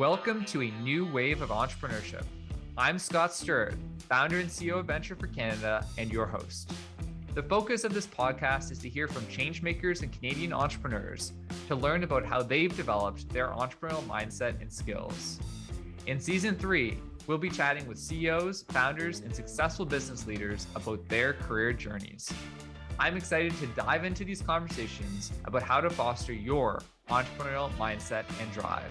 Welcome to a new wave of entrepreneurship. I'm Scott Stewart, founder and CEO of Venture for Canada, and your host. The focus of this podcast is to hear from changemakers and Canadian entrepreneurs to learn about how they've developed their entrepreneurial mindset and skills. In season 3, we'll be chatting with CEOs, founders, and successful business leaders about their career journeys. I'm excited to dive into these conversations about how to foster your entrepreneurial mindset and drive.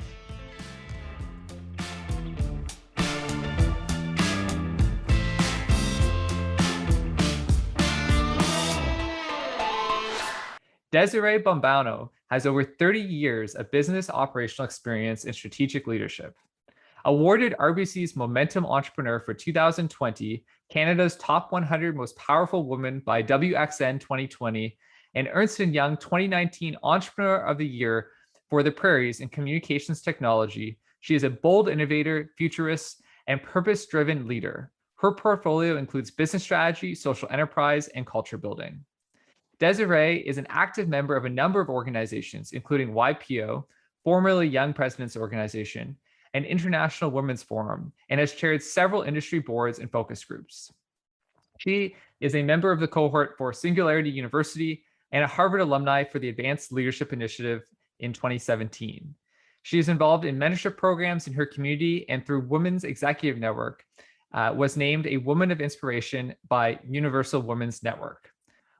Desiree Bombenon has over 30 years of business operational experience in strategic leadership. Awarded RBC's Momentum Entrepreneur for 2020, Canada's top 100 most powerful woman by WXN 2020, and Ernst & Young 2019 Entrepreneur of the Year for the Prairies in Communications Technology, she is a bold innovator, futurist, and purpose-driven leader. Her portfolio includes business strategy, social enterprise, and culture building. Desiree is an active member of a number of organizations, including YPO, formerly Young Presidents Organization, and International Women's Forum, and has chaired several industry boards and focus groups. She is a member of the cohort for Singularity University and a Harvard alumni for the Advanced Leadership Initiative in 2017. She is involved in mentorship programs in her community and through Women's Executive Network, was named a Woman of Inspiration by Universal Women's Network.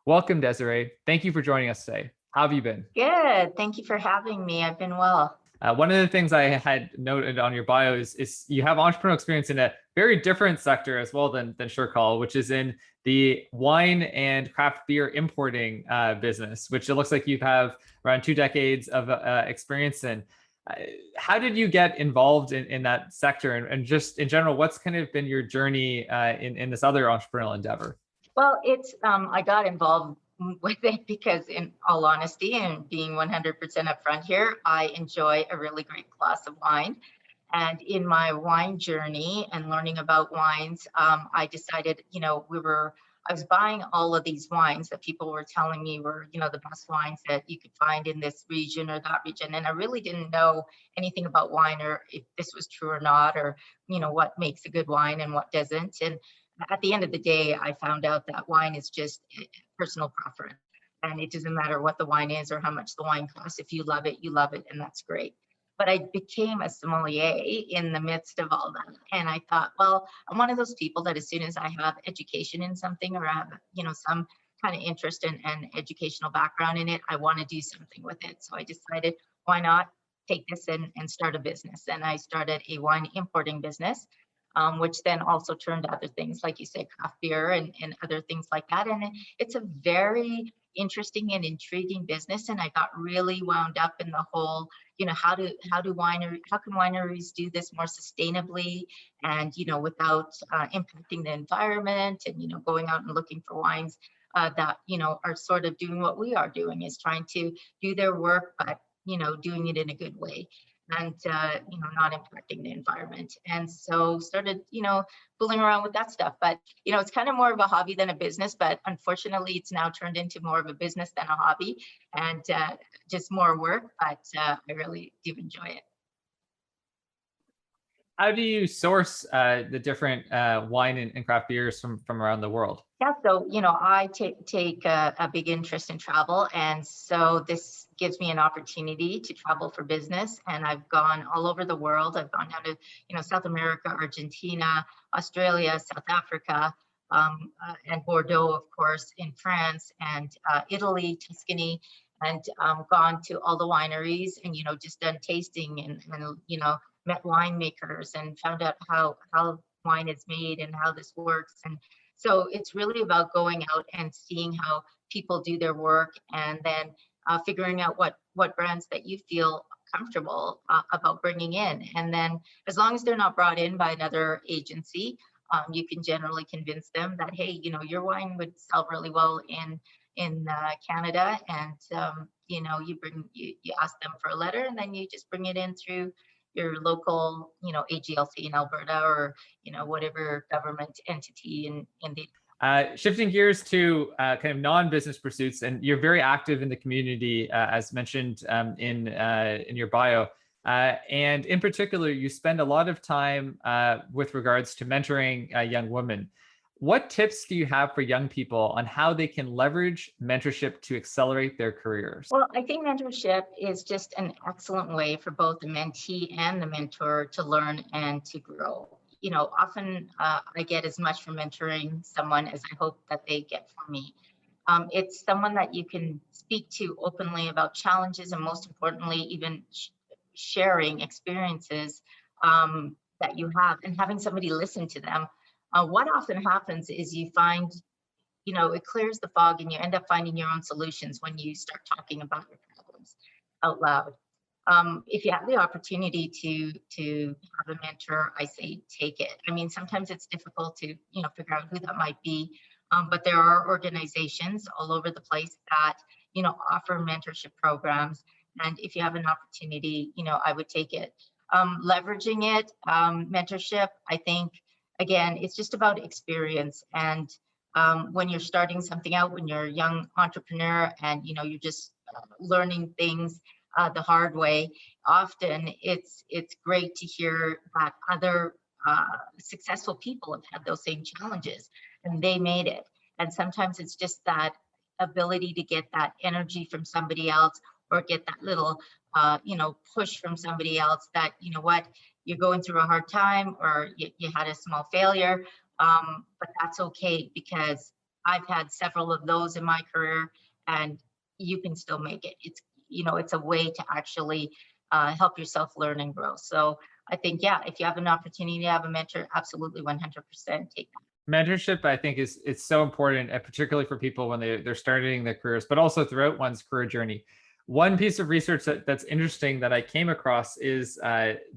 Welcome, Desiree. Thank you for joining us today. How have you been? Good. Thank you for having me. I've been well. One of the things I had noted on your bio is you have entrepreneurial experience in a very different sector as well than SureCall, which is in the wine and craft beer importing business, which it looks like you have around 2 decades of experience in. How did you get involved in that sector? And just in general, what's kind of been your journey in this other entrepreneurial endeavor? Well, I got involved with it because, in all honesty and being 100% upfront here, I enjoy a really great glass of wine. And in my wine journey and learning about wines, I decided, I was buying all of these wines that people were telling me were, the best wines that you could find in this region or that region. And I really didn't know anything about wine or if this was true or not, or, what makes a good wine and what doesn't. And at the end of the day, I found out that wine is just personal preference. And it doesn't matter what the wine is or how much the wine costs. If you love it, you love it, and that's great. But I became a sommelier in the midst of all that. And I thought, well, I'm one of those people that as soon as I have education in something or I have, some kind of interest and educational background in it, I want to do something with it. So I decided, why not take this and start a business? And I started a wine importing business. Which then also turned to other things, like you say, craft beer and other things like that. And it's a very interesting and intriguing business. And I got really wound up in the whole, how can wineries do this more sustainably and, without impacting the environment and, going out and looking for wines that, are sort of doing what we are doing, is trying to do their work, but, doing it in a good way. And, not impacting the environment. And so started, fooling around with that stuff. But, it's kind of more of a hobby than a business. But unfortunately, it's now turned into more of a business than a hobby and just more work. But I really do enjoy it. How do you source the different wine and craft beers from around the world? Yeah, so, I take a big interest in travel. And so this gives me an opportunity to travel for business. And I've gone all over the world. I've gone down to, South America, Argentina, Australia, South Africa, and Bordeaux, of course, in France, and Italy, Tuscany, and gone to all the wineries and, just done tasting and met winemakers and found out how wine is made and how this works. And so it's really about going out and seeing how people do their work and then figuring out what brands that you feel comfortable about bringing in. And then as long as they're not brought in by another agency, you can generally convince them that, hey, your wine would sell really well in Canada. And, you ask them for a letter and then you just bring it in through your local, AGLC in Alberta or, whatever government entity in the. Shifting gears to kind of non-business pursuits, and you're very active in the community, as mentioned in your bio. And in particular, you spend a lot of time with regards to mentoring young women. What tips do you have for young people on how they can leverage mentorship to accelerate their careers? Well, I think mentorship is just an excellent way for both the mentee and the mentor to learn and to grow. Often I get as much from mentoring someone as I hope that they get from me. It's someone that you can speak to openly about challenges, and most importantly, even sharing experiences that you have and having somebody listen to them. What often happens is you find, it clears the fog and you end up finding your own solutions when you start talking about your problems out loud. If you have the opportunity to have a mentor, I say take it. I mean, sometimes it's difficult to figure out who that might be, but there are organizations all over the place that offer mentorship programs, and if you have an opportunity, I would take it. Leveraging it, mentorship, I think again, it's just about experience. And when you're starting something out, when you're a young entrepreneur and you're just learning things the hard way, often it's great to hear that other successful people have had those same challenges and they made it. And sometimes it's just that ability to get that energy from somebody else, or get that little push from somebody else that what, you're going through a hard time, or you had a small failure, but that's okay, because I've had several of those in my career, and you can still make it. It's a way to actually help yourself learn and grow. So I think, yeah, if you have an opportunity to have a mentor, absolutely 100% take that. Mentorship, I think, is it's so important, particularly for people when they're starting their careers, but also throughout one's career journey. One piece of research that's interesting that I came across is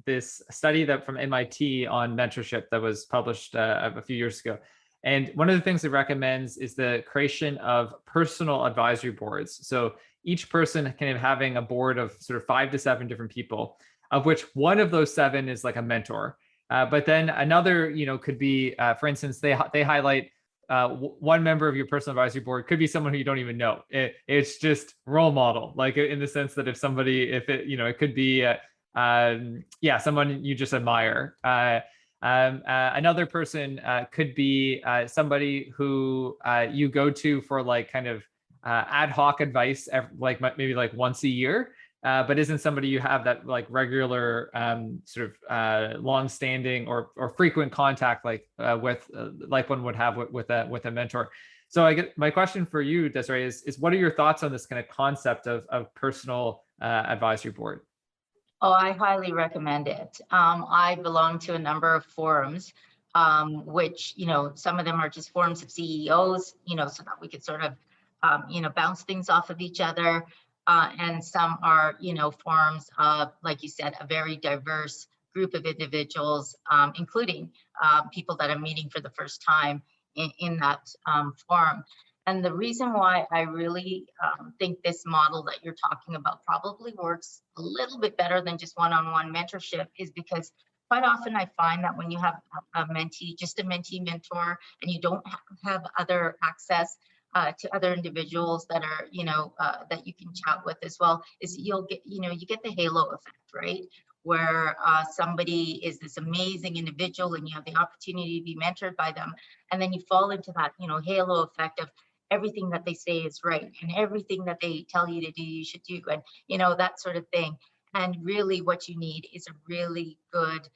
this study that from MIT on mentorship that was published a few years ago. And one of the things it recommends is the creation of personal advisory boards. So each person kind of having a board of sort of 5 to 7 different people, of which one of those 7 is like a mentor. But then another, could be, for instance, they highlight one member of your personal advisory board could be someone who you don't even know. It's just role model, like in the sense that it could be, someone you just admire. Another person could be somebody who you go to for like kind of ad hoc advice, like maybe like once a year. But isn't somebody you have that like regular sort of long-standing or frequent contact with like one would have with a mentor. So I get my question for you, Desiree, is what are your thoughts on this kind of concept of personal advisory board? Oh, I highly recommend it. I belong to a number of forums, which, some of them are just forums of CEOs, so that we could sort of, bounce things off of each other. And some are, forums of, like you said, a very diverse group of individuals, including people that are meeting for the first time in that forum. And the reason why I really think this model that you're talking about probably works a little bit better than just one-on-one mentorship is because quite often I find that when you have a mentee, just a mentee mentor, and you don't have other access to other individuals that are, that you can chat with as well, is you'll get, you get the halo effect, right? Where somebody is this amazing individual and you have the opportunity to be mentored by them. And then you fall into that, halo effect of everything that they say is right and everything that they tell you to do, you should do, and, that sort of thing. And really what you need is a really good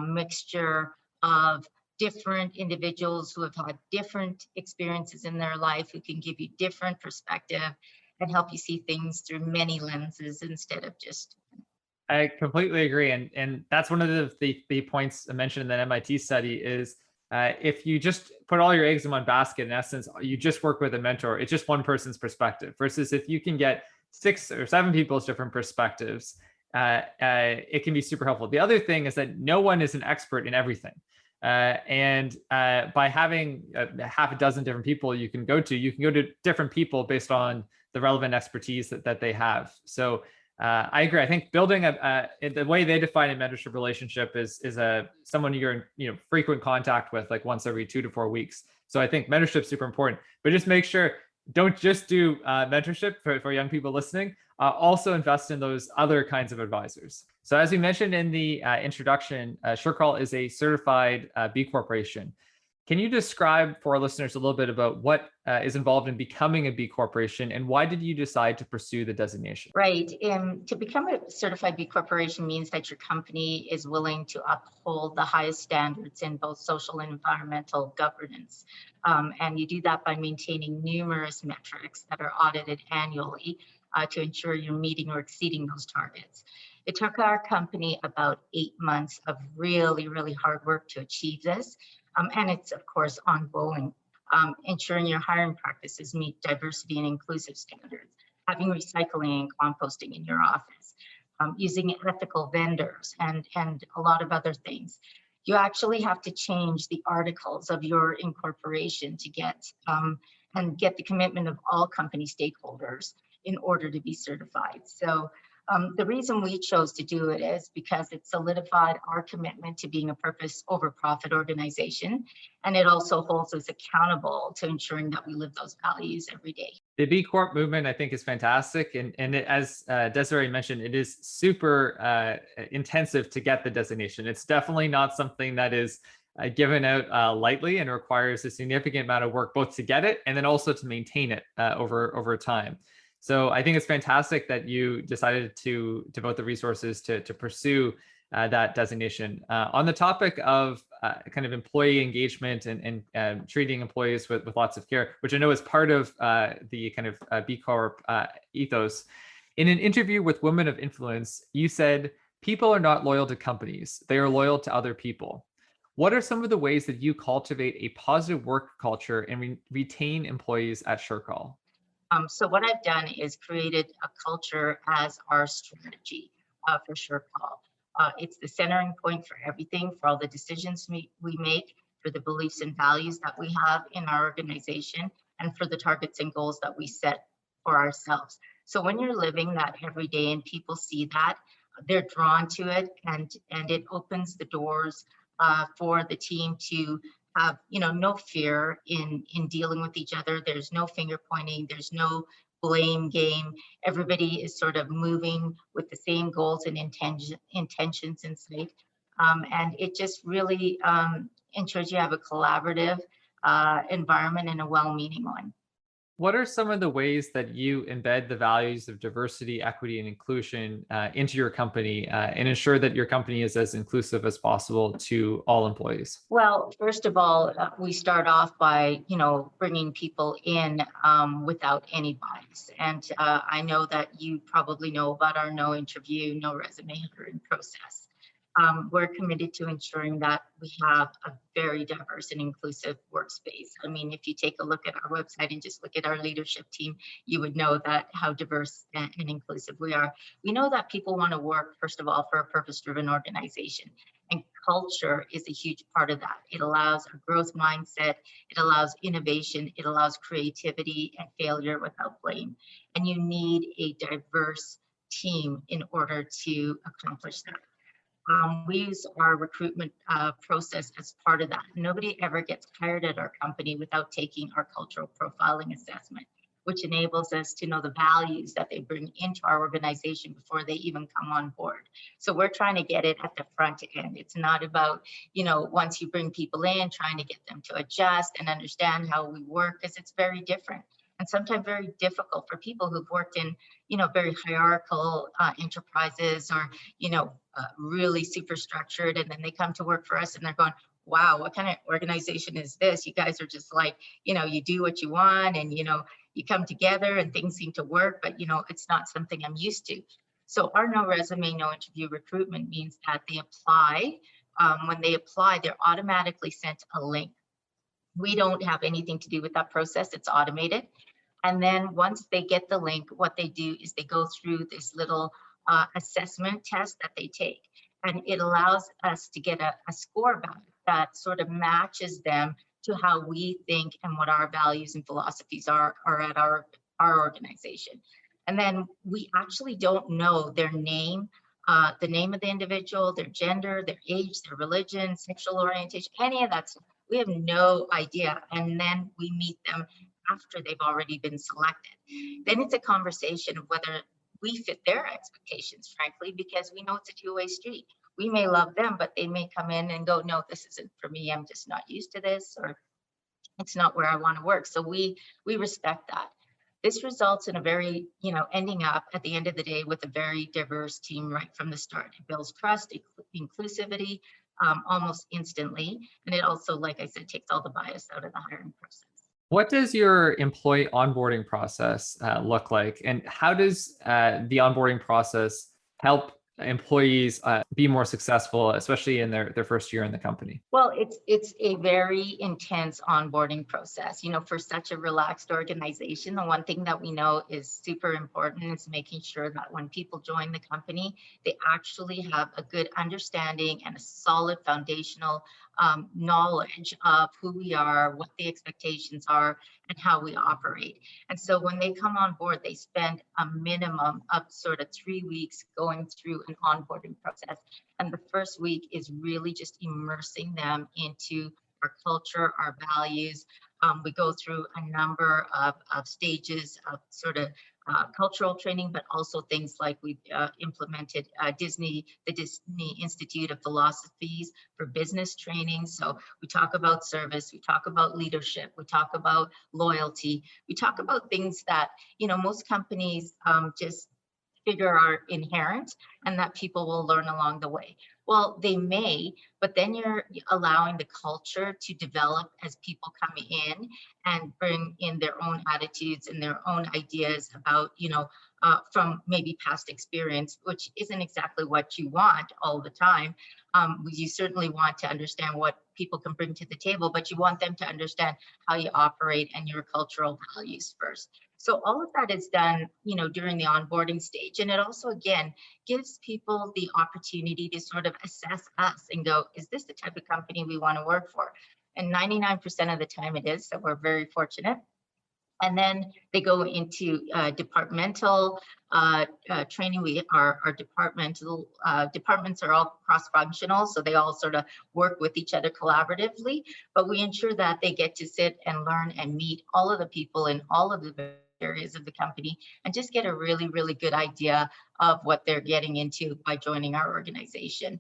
mixture of different individuals who have had different experiences in their life, who can give you different perspective and help you see things through many lenses instead of just. I completely agree, and that's one of the points I mentioned in that MIT study is if you just put all your eggs in one basket, in essence, you just work with a mentor. It's just one person's perspective. Versus if you can get 6 or 7 people's different perspectives, it can be super helpful. The other thing is that no one is an expert in everything. And by having half a dozen different people you can go to different people based on the relevant expertise that they have. So I agree. I think building the way they define a mentorship relationship is someone you're in frequent contact with, like once every 2 to 4 weeks. So I think mentorship is super important, but just make sure don't just do mentorship for young people listening. also invest in those other kinds of advisors. So as we mentioned in the introduction, SureCall is a certified B Corporation. Can you describe for our listeners a little bit about what is involved in becoming a B Corporation, and why did you decide to pursue the designation? Right. To become a certified B Corporation means that your company is willing to uphold the highest standards in both social and environmental governance. And you do that by maintaining numerous metrics that are audited annually to ensure you're meeting or exceeding those targets. It took our company about 8 months of really, really hard work to achieve this. And it's, of course, ongoing. Ensuring your hiring practices meet diversity and inclusive standards, having recycling and composting in your office, using ethical vendors, and a lot of other things. You actually have to change the articles of your incorporation to get the commitment of all company stakeholders in order to be certified. So the reason we chose to do it is because it solidified our commitment to being a purpose over profit organization. And it also holds us accountable to ensuring that we live those values every day. The B Corp movement, I think, is fantastic. And as Desiree mentioned, it is super intensive to get the designation. It's definitely not something that is given out lightly, and requires a significant amount of work both to get it and then also to maintain it over time. So I think it's fantastic that you decided to devote the resources to pursue that designation. On the topic of kind of employee engagement and treating employees with lots of care, which I know is part of the kind of B Corp ethos. In an interview with Women of Influence, you said, "People are not loyal to companies, they are loyal to other people." What are some of the ways that you cultivate a positive work culture and retain employees at SureCall? So what I've done is created a culture as our strategy for SureCall. It's the centering point for everything, for all the decisions we make, for the beliefs and values that we have in our organization, and for the targets and goals that we set for ourselves. So when you're living that every day and people see that, they're drawn to it, and it opens the doors for the team to have, no fear in dealing with each other. There's no finger pointing, there's no blame game. Everybody is sort of moving with the same goals and intentions in sight. And it just really ensures you have a collaborative environment and a well-meaning one. What are some of the ways that you embed the values of diversity, equity, and inclusion into your company and ensure that your company is as inclusive as possible to all employees? Well, first of all, we start off by, bringing people in without any bias. And I know that you probably know about our no interview, no resume hiring process. We're committed to ensuring that we have a very diverse and inclusive workspace. I mean, if you take a look at our website and just look at our leadership team, you would know that how diverse and inclusive we are. We know that people want to work, first of all, for a purpose-driven organization. And culture is a huge part of that. It allows a growth mindset, it allows innovation, it allows creativity and failure without blame. And you need a diverse team in order to accomplish that. We use our recruitment process as part of that. Nobody ever gets hired at our company without taking our cultural profiling assessment, which enables us to know the values that they bring into our organization before they even come on board. So we're trying to get it at the front end. It's not about, once you bring people in, trying to get them to adjust and understand how we work, because it's very different. And sometimes very difficult for people who've worked in, very hierarchical enterprises, or, really super structured. And then they come to work for us and they're going, wow, what kind of organization is this? You guys are just like, you do what you want, and, you come together and things seem to work, but, it's not something I'm used to. So our no resume, no interview recruitment means that they apply. When they apply, they're automatically sent a link. We don't have anything to do with that process. It's automated. And then once they get the link, what they do is they go through this little assessment test that they take. And it allows us to get a score back that sort of matches them to how we think and what our values and philosophies are at our organization. And then we actually don't know their name, the name of the individual, their gender, their age, their religion, sexual orientation, any of that stuff. We have no idea. And then we meet them after they've already been selected. Then it's a conversation of whether we fit their expectations, frankly, because we know it's a two-way street. We may love them, but they may come in and go, no, this isn't for me. I'm just not used to this, or it's not where I want to work. So we respect that. This results in a very, ending up at the end of the day with a very diverse team right from the start. It builds trust, inclusivity, almost instantly. And it also, like I said, takes all the bias out of the hiring process. What does your employee onboarding process look like? And how does the onboarding process help employees be more successful, especially in their first year in the company? Well, it's a very intense onboarding process. For such a relaxed organization, the one thing that we know is super important is making sure that when people join the company, they actually have a good understanding and a solid foundational knowledge of who we are, what the expectations are, and how we operate. And so when they come on board, they spend a minimum of sort of 3 weeks going through an onboarding process. And the first week is really just immersing them into our culture, our values. We go through a number of stages of sort of cultural training, but also things like we've implemented the Disney Institute of Philosophies for business training. So we talk about service, we talk about leadership, we talk about loyalty, we talk about things that, most companies just figure are inherent and that people will learn along the way. Well, they may, but then you're allowing the culture to develop as people come in and bring in their own attitudes and their own ideas about, from maybe past experience, which isn't exactly what you want all the time. You certainly want to understand what people can bring to the table, but you want them to understand how you operate and your cultural values first. So all of that is done, during the onboarding stage. And it also, again, gives people the opportunity to sort of assess us and go, is this the type of company we want to work for? And 99% of the time it is, so we're very fortunate. And then they go into departmental training. Our departmental departments are all cross-functional, so they all sort of work with each other collaboratively. But we ensure that they get to sit and learn and meet all of the people in all of the areas of the company and just get a really, really good idea of what they're getting into by joining our organization.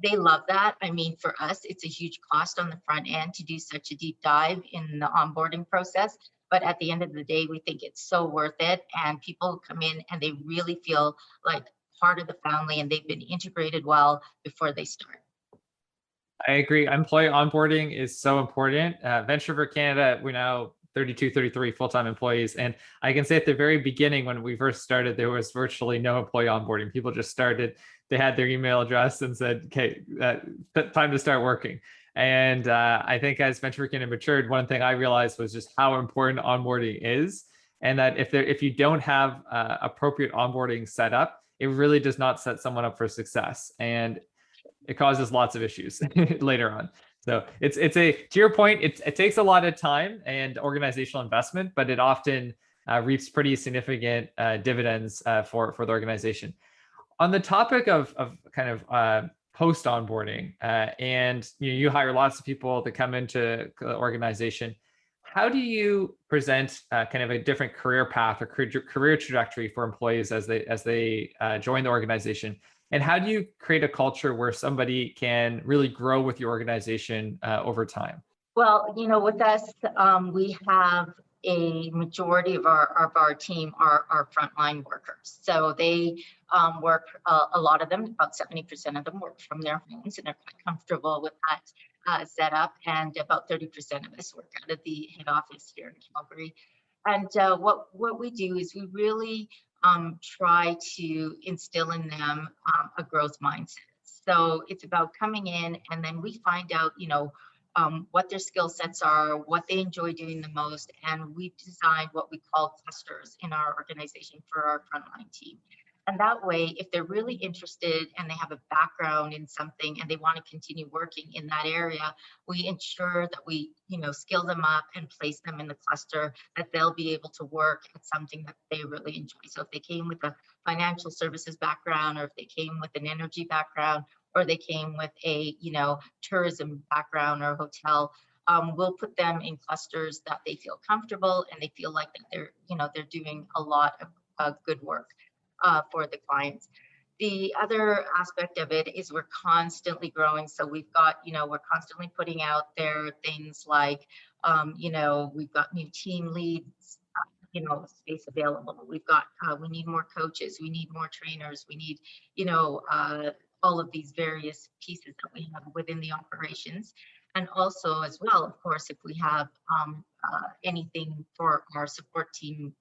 They love that. I mean, for us, it's a huge cost on the front end to do such a deep dive in the onboarding process. But at the end of the day, we think it's so worth it. And people come in and they really feel like part of the family and they've been integrated well before they start. I agree. Employee onboarding is so important. Venture for Canada, we're now 32, 33 full-time employees. And I can say at the very beginning, when we first started, there was virtually no employee onboarding. People just started, they had their email address and said, okay, time to start working. And I think as Venture for Canada matured, one thing I realized was just how important onboarding is. And that if you don't have appropriate onboarding set up, it really does not set someone up for success. And it causes lots of issues later on. So it's to your point, it takes a lot of time and organizational investment, but it often reaps pretty significant dividends for the organization. On the topic of kind of post onboarding, and you hire lots of people to come into the organization. How do you present kind of a different career path or career trajectory for employees as they join the organization? And how do you create a culture where somebody can really grow with your organization over time? Well, with us, we have a majority of our team are frontline workers. So they work, a lot of them, about 70% of them work from their homes and they're quite comfortable with that setup. And about 30% of us work out of the head office here in Calgary. And what we do is we really try to instill in them a growth mindset. So it's about coming in and then we find out, what their skill sets are, what they enjoy doing the most. And we've designed what we call clusters in our organization for our frontline team. And that way, if they're really interested and they have a background in something and they want to continue working in that area, we ensure that we, skill them up and place them in the cluster that they'll be able to work at something that they really enjoy. So if they came with a financial services background, or if they came with an energy background, or they came with a, tourism background or hotel, we'll put them in clusters that they feel comfortable and they feel like that they're doing a lot of good work for the clients. The other aspect of it is we're constantly growing. So we've got, we're constantly putting out there things like, we've got new team leads, space available. We've got, we need more coaches, we need more trainers, we need, all of these various pieces that we have within the operations. And also as well, of course, if we have anything for our support team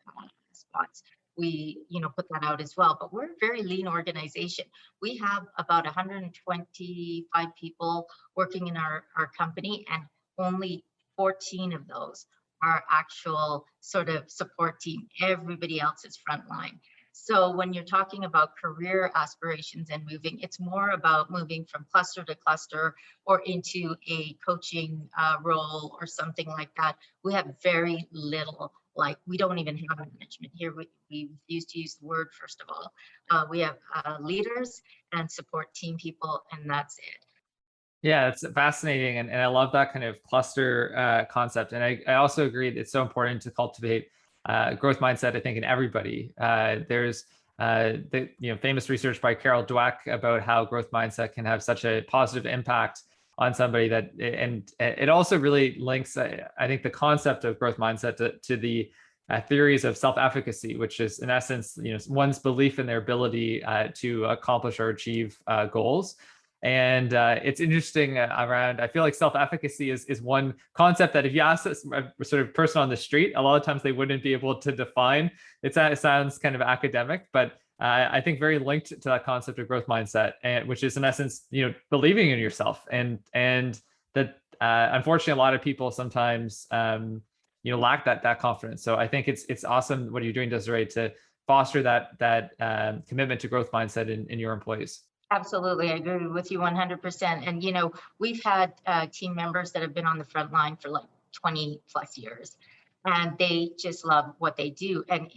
spots, we put that out as well. But we're a very lean organization. We have about 125 people working in our company, and only 14 of those are actual sort of support team. Everybody else is frontline. So when you're talking about career aspirations and moving, it's more about moving from cluster to cluster or into a coaching role or something like that. We have very little, like we don't even have management here. We refuse to use the word, first of all. We have leaders and support team people, and that's it. Yeah, it's fascinating. And I love that kind of cluster concept. And I also agree that it's so important to cultivate growth mindset, I think, in everybody. There's the famous research by Carol Dweck about how growth mindset can have such a positive impact on somebody that, and it also really links, I think, the concept of growth mindset to the theories of self-efficacy, which is in essence, one's belief in their ability to accomplish or achieve goals. And it's interesting around, I feel like self-efficacy is one concept that if you ask a sort of person on the street, a lot of times they wouldn't be able to define. It sounds kind of academic, but I think very linked to that concept of growth mindset, and which is in essence, believing in yourself. And that unfortunately, a lot of people sometimes, lack that confidence. So I think it's awesome what you're doing, Desiree, to foster that commitment to growth mindset in your employees. Absolutely, I agree with you 100%. And we've had team members that have been on the front line for like 20 plus years, and they just love what they do. And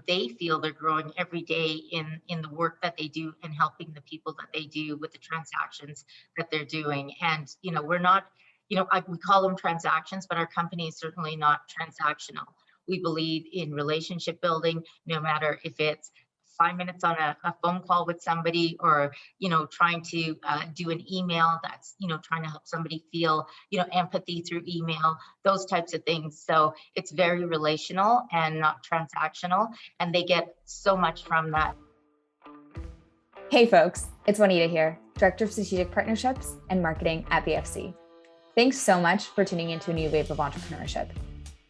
they feel they're growing every day in the work that they do and helping the people that they do with the transactions that they're doing. And we're not, we call them transactions, but our company is certainly not transactional. We believe in relationship building, no matter if it's 5 minutes on a phone call with somebody, or trying to do an email that's trying to help somebody feel empathy through email, those types of things. So it's very relational and not transactional, and they get so much from that. Hey folks, it's Juanita here, Director of Strategic Partnerships and Marketing at BFC. Thanks so much for tuning into a new wave of entrepreneurship.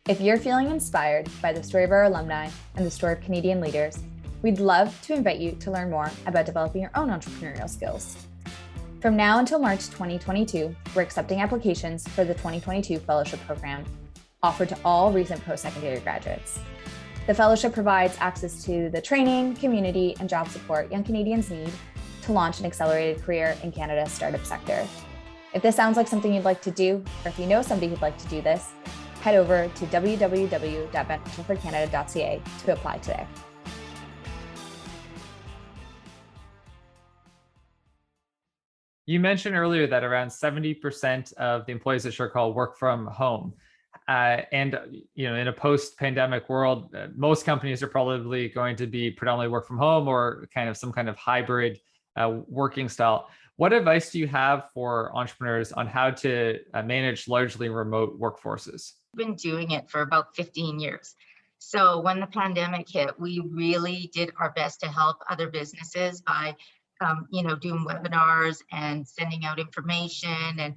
If you're feeling inspired by the story of our alumni and the story of Canadian leaders, we'd love to invite you to learn more about developing your own entrepreneurial skills. From now until March 2022, we're accepting applications for the 2022 Fellowship Program, offered to all recent post-secondary graduates. The fellowship provides access to the training, community, and job support young Canadians need to launch an accelerated career in Canada's startup sector. If this sounds like something you'd like to do, or if you know somebody who'd like to do this, head over to www.mentorshipforcanada.ca to apply today. You mentioned earlier that around 70% of the employees at SureCall work from home. And in a post-pandemic world, most companies are probably going to be predominantly work from home or some kind of hybrid working style. What advice do you have for entrepreneurs on how to manage largely remote workforces? We've been doing it for about 15 years. So when the pandemic hit, we really did our best to help other businesses by doing webinars and sending out information and,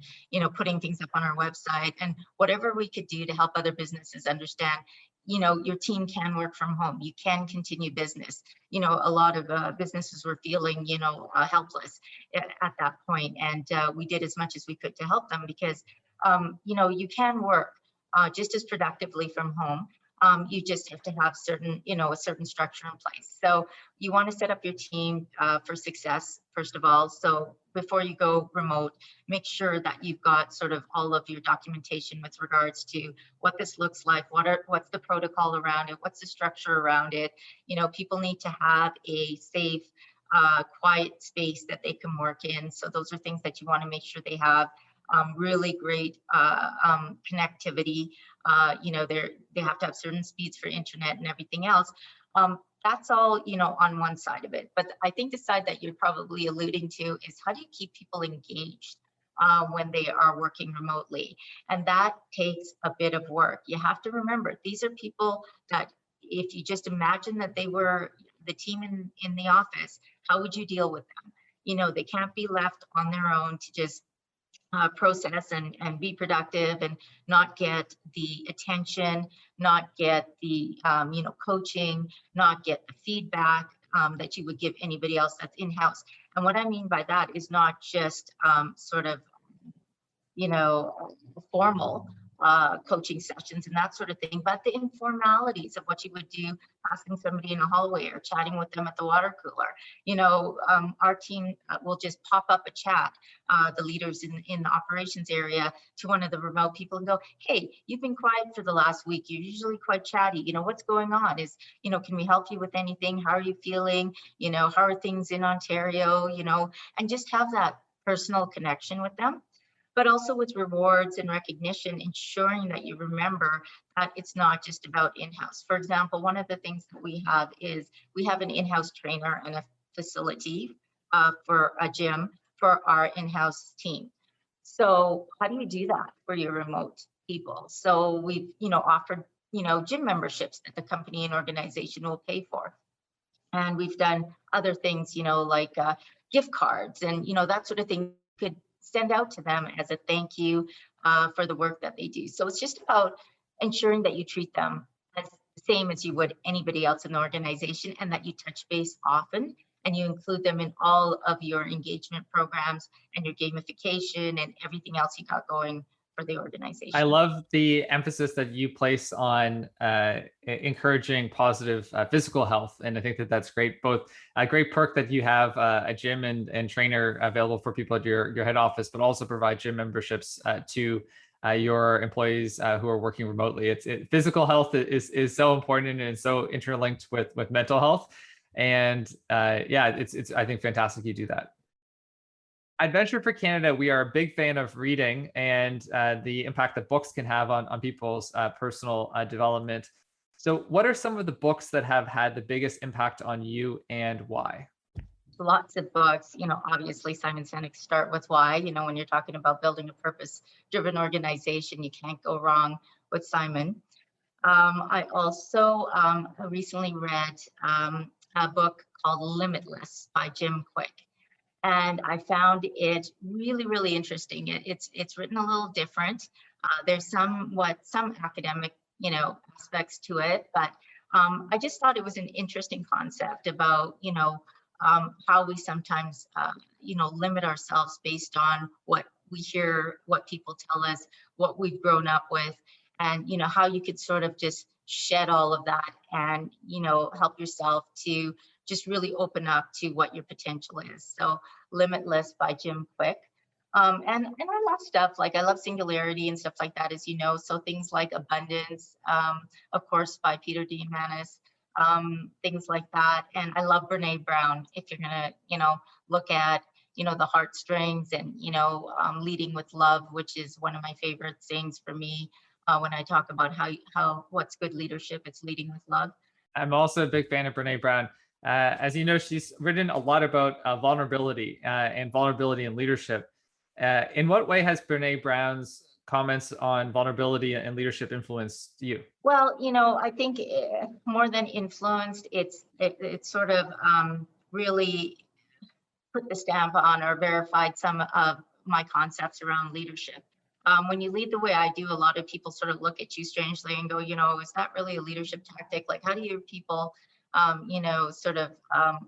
putting things up on our website and whatever we could do to help other businesses understand, your team can work from home. You can continue business. A lot of businesses were feeling, helpless at that point. And we did as much as we could to help them because, you can work just as productively from home. You just have to have a certain structure in place. So you want to set up your team for success, first of all. So before you go remote, make sure that you've got sort of all of your documentation with regards to what this looks like, what's the protocol around it, what's the structure around it. People need to have a safe, quiet space that they can work in. So those are things that you want to make sure they have. Really great connectivity. They have to have certain speeds for internet and everything else. that's all, on one side of it. But I think the side that you're probably alluding to is how do you keep people engaged when they are working remotely? And that takes a bit of work. You have to remember, these are people that if you just imagine that they were the team in the office, how would you deal with them? They can't be left on their own to just process and be productive and not get the attention, not get the coaching, not get the feedback that you would give anybody else that's in-house. And what I mean by that is not just sort of formal coaching sessions and that sort of thing, but the informalities of what you would do, asking somebody in a hallway or chatting with them at the water cooler. Our team will just pop up a chat, the leaders in the operations area, to one of the remote people and go, hey, you've been quiet for the last week. You're usually quite chatty. What's going on? Can we help you with anything? How are you feeling? How are things in Ontario? And just have that personal connection with them. But also with rewards and recognition, ensuring that you remember that it's not just about in-house. For example, one of the things that we have is we have an in-house trainer and a facility for a gym for our in-house team. So how do you do that for your remote people? So we've, offered, gym memberships that the company and organization will pay for. And we've done other things, like gift cards and, that sort of thing could send out to them as a thank you for the work that they do. So it's just about ensuring that you treat them as the same as you would anybody else in the organization, and that you touch base often and you include them in all of your engagement programs and your gamification and everything else you got going for the organization. I love the emphasis that you place on encouraging positive physical health. And I think that that's great. Both a great perk that you have a gym and trainer available for people at your head office, but also provide gym memberships to your employees who are working remotely. Physical health is so important and so interlinked with mental health. And it's I think fantastic you do that. At Venture for Canada, we are a big fan of reading and the impact that books can have on people's personal development. So what are some of the books that have had the biggest impact on you and why? Lots of books, obviously Simon Sinek's Start With Why. When you're talking about building a purpose-driven organization, you can't go wrong with Simon. I also recently read a book called Limitless by Jim Quick. And I found it really, really interesting. It's written a little different. There's some academic, aspects to it, but I just thought it was an interesting concept about, how we sometimes, limit ourselves based on what we hear, what people tell us, what we've grown up with, and, how you could sort of just shed all of that and, help yourself to just really open up to what your potential is. So Limitless by Jim Quick. And I love stuff like I love Singularity and stuff like that, as you know. So things like Abundance, of course, by Peter Diamandis, things like that. And I love Brene Brown. If you're gonna, look at, the heartstrings and, leading with love, which is one of my favorite things for me when I talk about how what's good leadership, it's leading with love. I'm also a big fan of Brene Brown. As you know, she's written a lot about vulnerability and vulnerability in leadership. In what way has Brene Brown's comments on vulnerability and leadership influenced you? Well, I think more than influenced, it's sort of really put the stamp on or verified some of my concepts around leadership. When you lead the way I do, a lot of people sort of look at you strangely and go, is that really a leadership tactic? Like, how do your people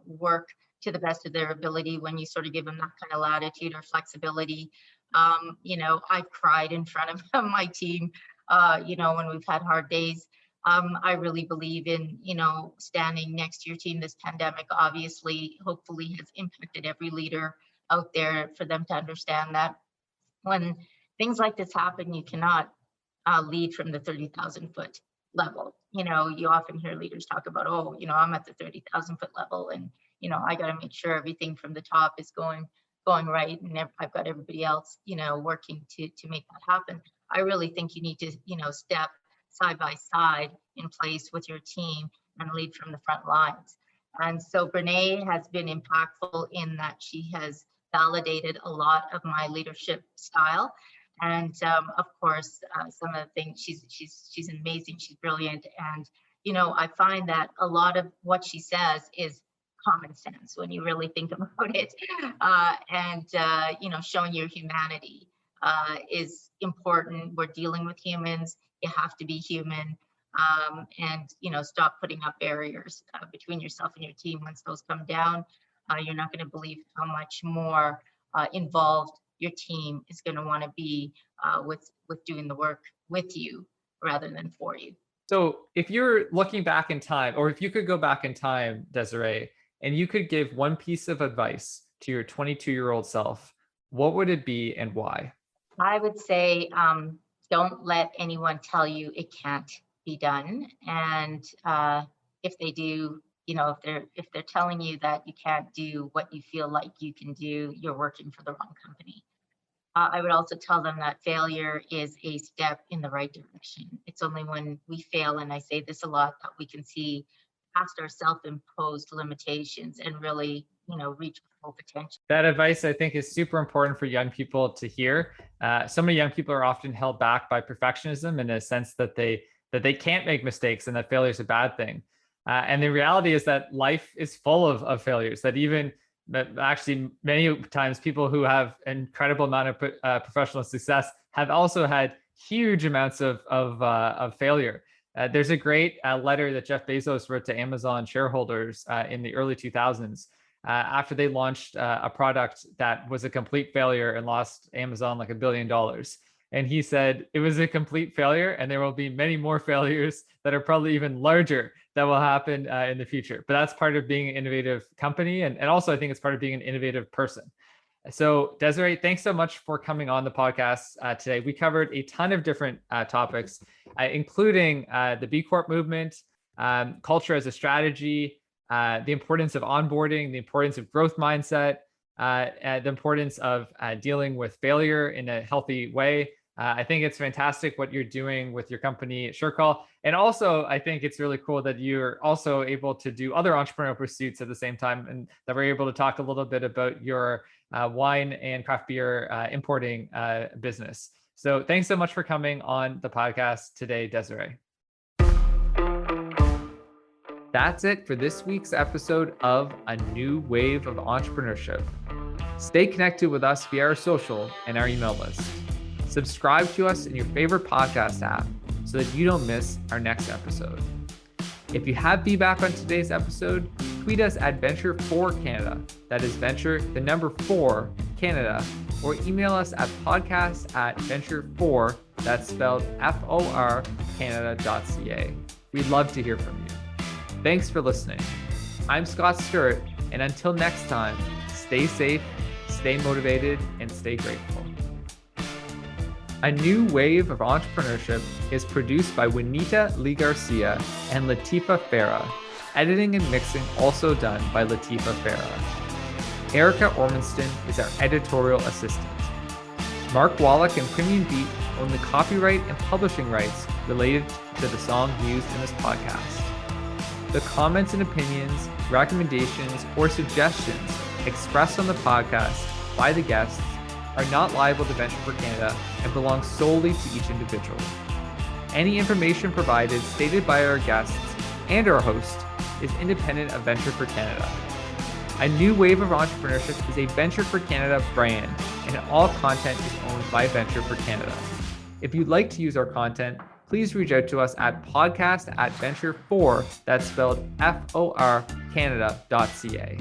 work to the best of their ability when you sort of give them that kind of latitude or flexibility? I've cried in front of my team, when we've had hard days. I really believe in, standing next to your team. This pandemic, obviously, hopefully has impacted every leader out there for them to understand that when things like this happen, you cannot lead from the 30,000 foot level. You often hear leaders talk about, I'm at the 30,000 foot level and, I got to make sure everything from the top is going right. And I've got everybody else, working to make that happen. I really think you need to, step side by side in place with your team and lead from the front lines. And so Brene has been impactful in that she has validated a lot of my leadership style. And of course, some of the things, she's amazing, she's brilliant. And, you know, I find that a lot of what she says is common sense when you really think about it. You know, showing your humanity is important. We're dealing with humans. You have to be human. And, you know, stop putting up barriers between yourself and your team. Once those come down, you're not going to believe how much more involved your team is going to want to be with doing the work with you rather than for you. So if you're looking back in time, or if you could go back in time, Desiree, and you could give one piece of advice to your 22-year-old self, what would it be and why? I would say, don't let anyone tell you it can't be done. And if they do, you know, if they're telling you that you can't do what you feel like you can do, you're working for the wrong company. I would also tell them that failure is a step in the right direction. It's only when we fail, and I say this a lot, that we can see past our self-imposed limitations and really, you know, reach full potential. That advice, I think, is super important for young people to hear. So many young people are often held back by perfectionism in a sense that they can't make mistakes and that failure is a bad thing. And the reality is that life is full of failures, that even actually many times people who have an incredible amount of professional success have also had huge amounts of failure. There's a great letter that Jeff Bezos wrote to Amazon shareholders in the early 2000s after they launched a product that was a complete failure and lost Amazon like $1 billion. And he said, it was a complete failure and there will be many more failures that are probably even larger that will happen in the future. But that's part of being an innovative company. And also, I think it's part of being an innovative person. So Desiree, thanks so much for coming on the podcast today. We covered a ton of different topics, including the B Corp movement, culture as a strategy, the importance of onboarding, the importance of growth mindset, the importance of dealing with failure in a healthy way. I think it's fantastic what you're doing with your company, SureCall. And also, I think it's really cool that you're also able to do other entrepreneurial pursuits at the same time, and that we're able to talk a little bit about your wine and craft beer importing business. So thanks so much for coming on the podcast today, Desiree. That's it for this week's episode of A New Wave of Entrepreneurship. Stay connected with us via our social and our email list. Subscribe to us in your favorite podcast app so that you don't miss our next episode. If you have feedback on today's episode, tweet us at Venture4Canada. That is Venture, the number 4, Canada, or email us at podcast@venture4, that's spelled FOR, Canada.ca. We'd love to hear from you. Thanks for listening. I'm Scott Stewart, and until next time, stay safe, stay motivated, and stay grateful. A New Wave of Entrepreneurship is produced by Juanita Lee Garcia and Latifa Farah. Editing and mixing also done by Latifa Farah. Erica Ormanston is our editorial assistant. Mark Wallach and Premium Beat own the copyright and publishing rights related to the song used in this podcast. The comments and opinions, recommendations, or suggestions expressed on the podcast by the guests are not liable to Venture for Canada and belong solely to each individual. Any information provided, stated by our guests and our host, is independent of Venture for Canada. A New Wave of Entrepreneurship is a Venture for Canada brand, and all content is owned by Venture for Canada. If you'd like to use our content, please reach out to us at podcast@venture4, that's spelled FOR, Canada.ca.